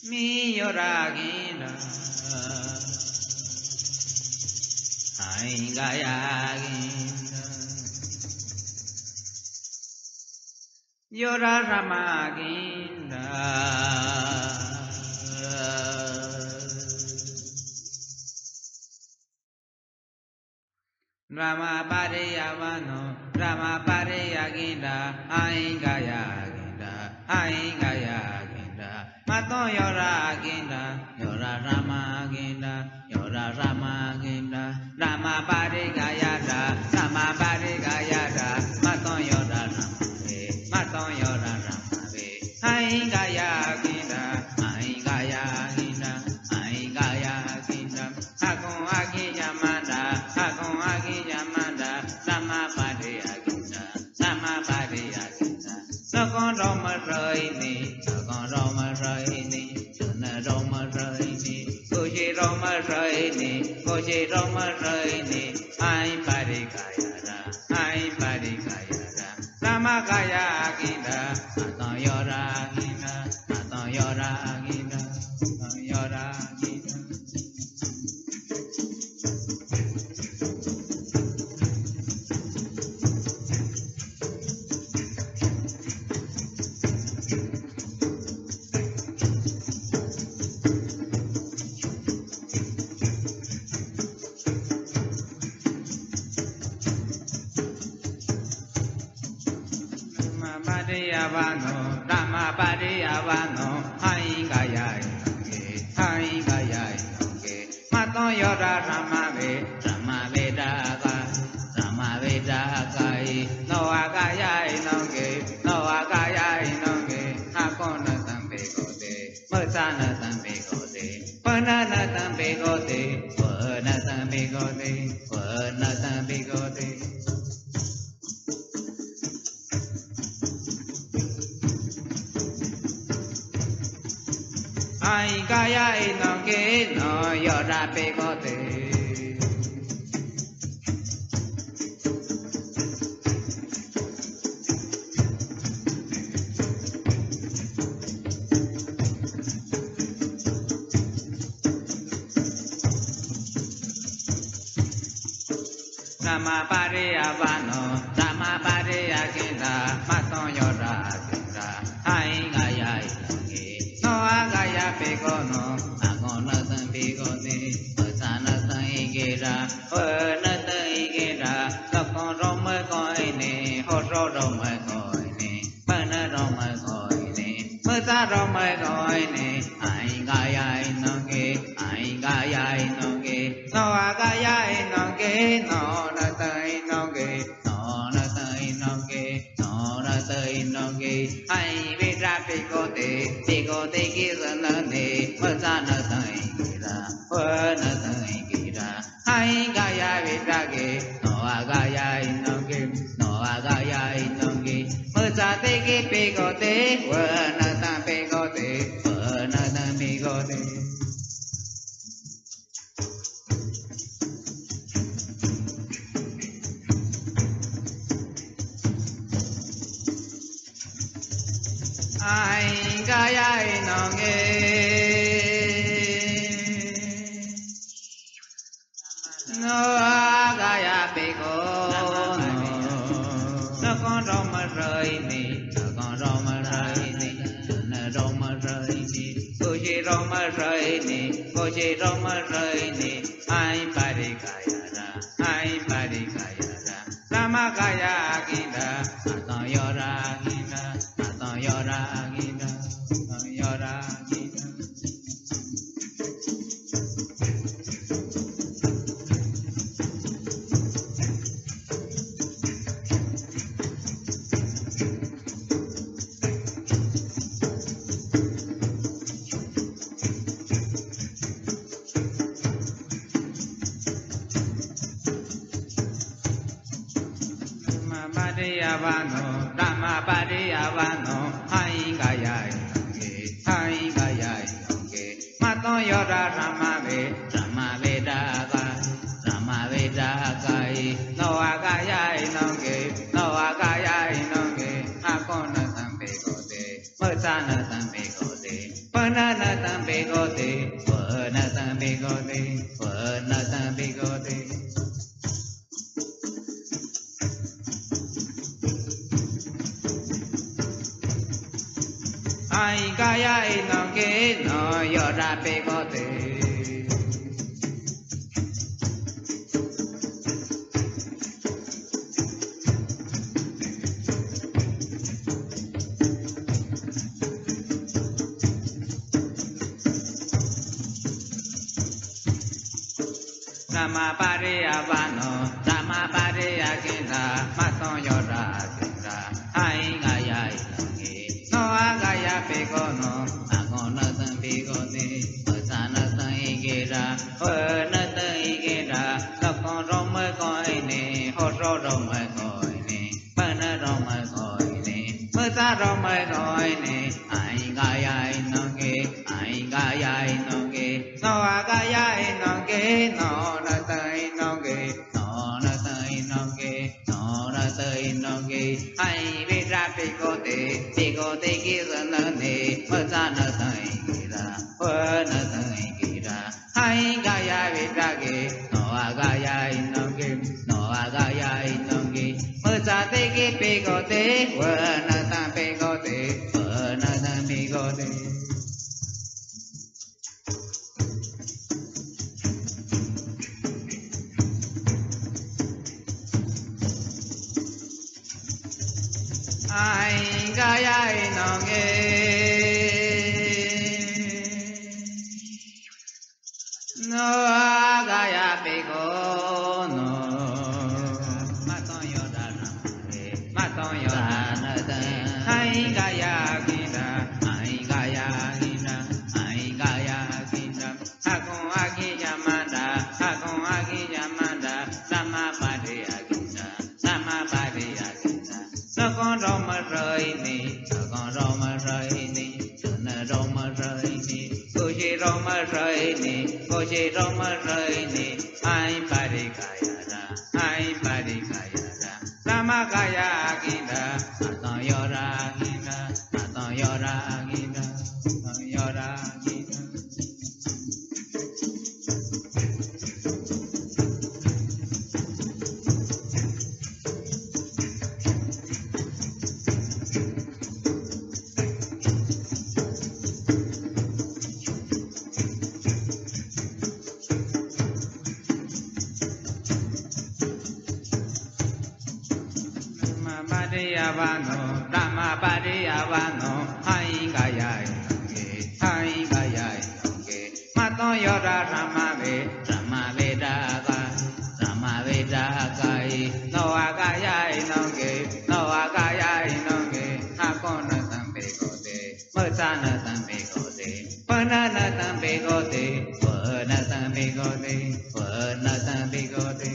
Mi yoragina Aingayagina Yoraramagina Rama Pariyavano Rama Pariyagina Aingayagina Aingayagina Mato Yoragina Yoraramagina Yoraramagina Rama Parigayada Rama Parigayada Mato Yoraramage Mato Yoraramage Aingayagina Aingayagina Aingayagina Akon Akiyamada Akon Akiyamada Rama Pariyagina Rama Pariyagina Nokon Roma Roini Nokon Roma Roini Tuna Roma Roini Kushi Roma Roini Kushi Roma Roini Ai Parikayara Ai Parikayara Rama Kayagina Aton Yoragina Aton Yoragina Aton Yoragina Pariyavano, Rama Pariyavano, Aingayayonge, Aingayayonge, Mato Yora Ramave, Ramavedaga, Ramavedagai, Noagayayonge, Noagayayonge, Hakona Tambegode, Masana Tambegode, Panana Tambegode, Pana Tambegode, Pana Tambegode. Ai kaya inong kino yora pegote Rama Pariyavano Rama Pariyagina Maton yora kinra Ai kaya inong No agaya pegono, agona tambigone, pasana taigera, wana taigera, lakon roma koine, horo roma koine, pana roma koine, mata roma koine, aingaya inonge, aingaya inonge, no agaya inonge, no nata inonge, no nata inonge, no nata inonge, ai vira pegote. Te kizanane, masana taingira, wana taingira. Hai gaya vidage, no agaya inonge, no agaya inonge. Masate ke pegote, wana ta pegote, wana ta pegote. Ai gaya inonge no agaya bego no con roma raini no con roma raini no roma raini kushi roma raini kushi roma raini ai parikayara ai parikayara rama kaya agina aton yora agina aton yora agina aton yora agina Pariyavano, Rama Pariyavano, Aingayayonge, Aingayayonge, Mato Yora Ramave, Ramavedaga, Ramavedagai, No Agayayonge, No Agayayonge, sa na tam bê cô tê pa na na tam bê cô tê pa na tam bê cô tê pa na tam bê cô tê ai kaya ino ke no yo ra bê cô tê Nama Pariya Vano, Nama Pariya Kinda, Maton Yora Kinda, Ai Gaya Inongi, No Agaya Pegono, Agona Tan Pegone, Osana Tan Igera, Onata Igera, Lokon Roma Coine, Horo Roma Coine, Pana Roma Coine, Mata Roma Coine, Ai Gaya Inongi, Ai Gaya Inongi, No Agaya Inongi, No. Ai biết ra bị cô tê kia dân nâng nê mơ ra nơ tây kỳ ra vơ nơ tây kỳ ra ai gà ya biết ra kì nó à gà ya in nông kì nó à gà ya in nông kì mơ ra tê kì bị cô tê vơ nơ ta bị cô tê vơ nơ ta bị cô tê ai gaya inonge no gaya pego no maton yoda na de ai gaya ginda ai gaya ginda hakon agi yamanda sama pade aginda nó con rau mà rơi nè, nó con rau mà rơi nè, nó rau mà rơi nè, cô chỉ rau mà rơi nè, ai ba đi kaya ra, lama kaya kinda, atong yora kinda. Rama Pariya Vano, Hai Gaya Inonge, Maton Yora Rama Veda Gai, No Agaya Inonge, Hakona Tambe Gote, Mutana Tambe Gote, Panana Tambe Gote, Pana Tambe Gote.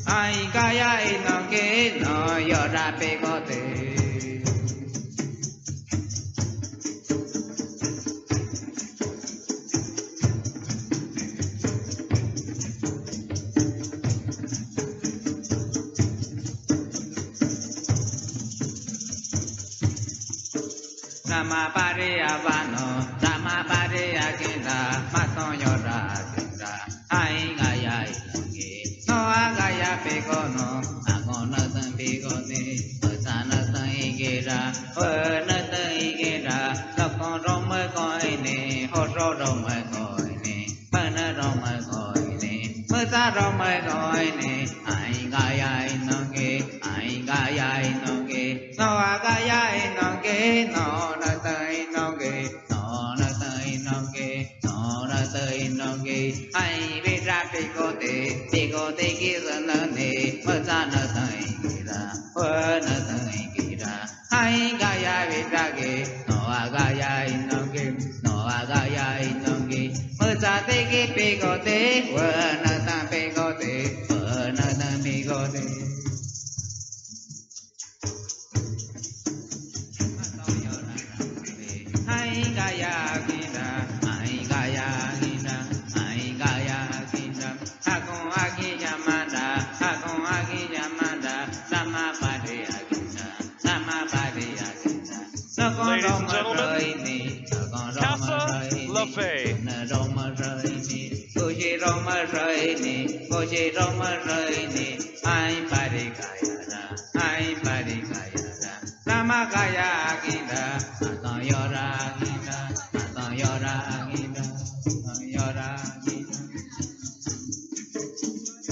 Ai kaya inonge no yora pegote Nama Pariya Vano, Nama Pariya Kinda, Maton Yora Kinda, Ai Gaya Inonge, No Agaya Pegono, Agona Tan Pegone, Osana Tan Igera, Onata Igera, Lokon Roma Coine, Horo Roma Coine, Pana Roma Coine, Mata Roma Coine, Ai Gaya Inonge, No Agaya Inonge, No ai biết ra bị cô tê kia dân nè mơ ra nơ tây kỳ ra vơ nơ tây kỳ ra ai gaya biết ra kì nó à gaya inonge mơ ra tê kia bị cô tê vơ nơ ta bị cô tê vơ nơ ta bị cô tê ai gaya kinda Hakon agi yamanda phê Roma rơi nè cô chỉ Roma rơi nè cô chỉ Roma rơi nè ai pari kaya ra Rama kaya akinda ato yora